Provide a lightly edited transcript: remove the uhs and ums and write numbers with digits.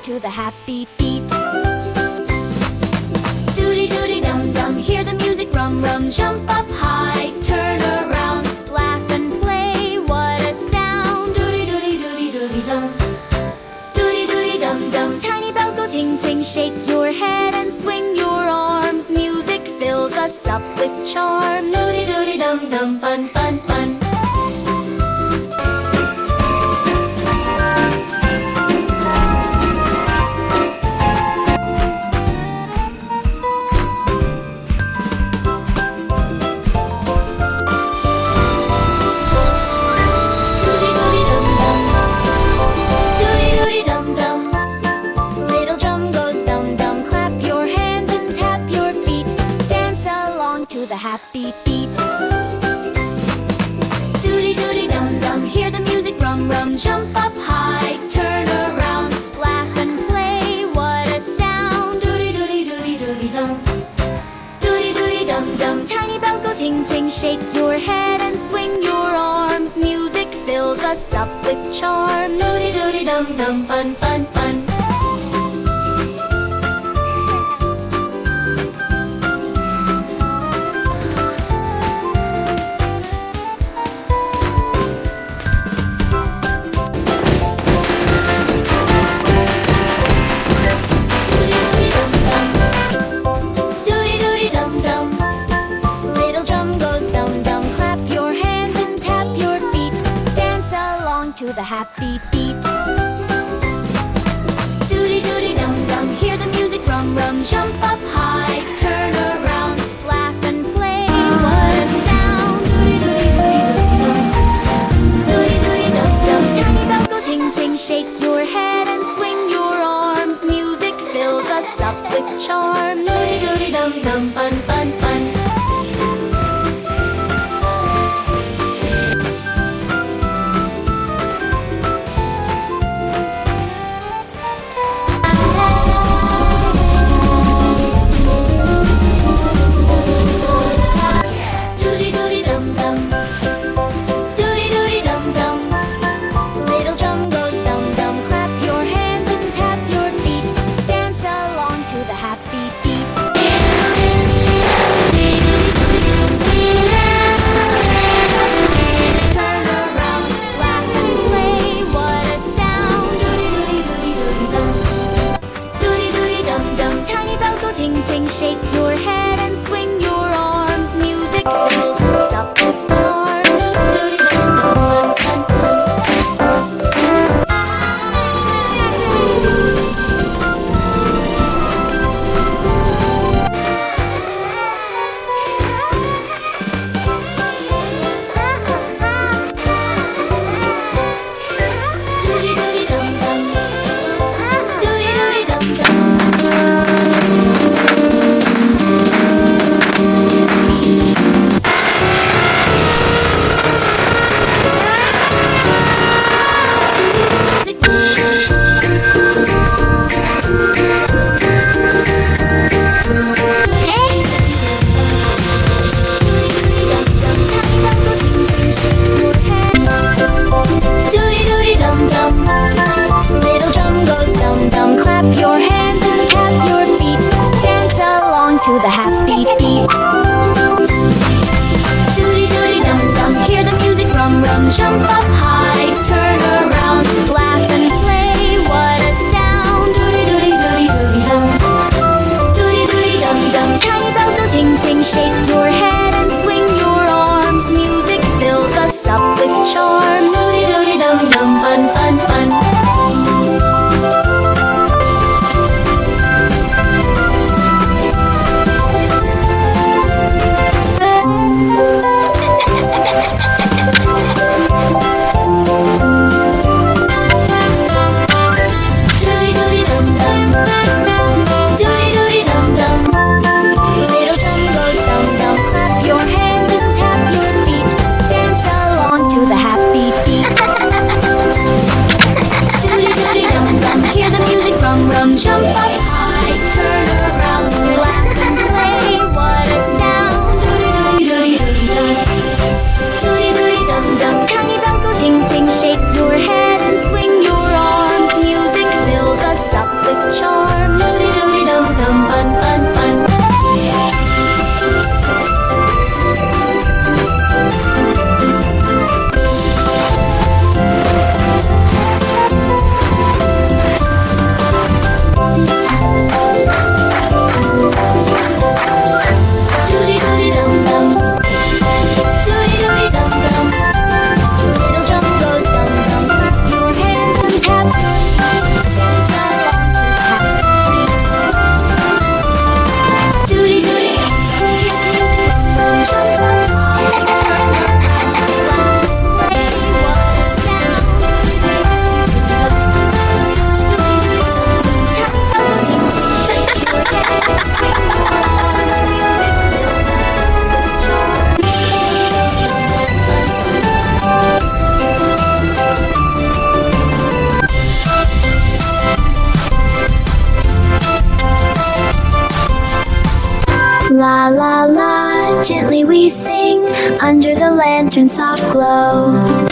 to the happy beat. Dudi dudi dum dum, hear the music rum rum. Jump up high, turn around, laugh and play, what a sound. Dudi dudi dudi dudi dum. Dudi dudi dum dum, tiny bells go ting ting. Shake your head and swing your arms. Music fills us up with charm. Dudi dudi dum dum, fun fun fun. Happy beat. Dudi dudi dum dum, hear the music rum rum. Jump up high, turn around, laugh and play, what a sound. Dudi dudi dudi dudi dum. Dudi dudi dum dum, tiny bells go ting ting. Shake your head and swing your arms. Music fills us up with charm. Dudi dudi dum dum, fun fun fun. To the happy beat. Dudi dudi dum dum, hear the music rum rum. Jump up high, turn around, laugh and play, what a sound. Dudi dudi dudi dudi dum. Dudi dudi dum dum, tiny bells go ting ting. Shake your head and swing your arms. Music fills us up with charm. Dudi dudi dum dum, fun fun fun. Shake your head and swing your arms. Music fills us up with charm. Dudi dum dum, fun fun Dudi dudi dum dum. Dudi dudi dum dum. Your hands and tap your feet. Dance along to the happy beat. Dudi dudi dum dum, hear the music rum rum. Jump up high, turn around, laugh and play, what a sound. Dudi dudi dudi dudi dum. Dudi dudi dum dum, tiny bells go ting ting. Shake your head and swing your arms. Music fills us up with charm. Dudi dudi dum dum, fun fun fun. Jump up high, turn around, laugh and play, what a sound. Dudi dudi dudi dudi dum. Dudi dudi dum dum, tiny bells go ting ting. Shake your head and swing your arms. Music fills us up La la la, gently we sing under the lantern's soft glow.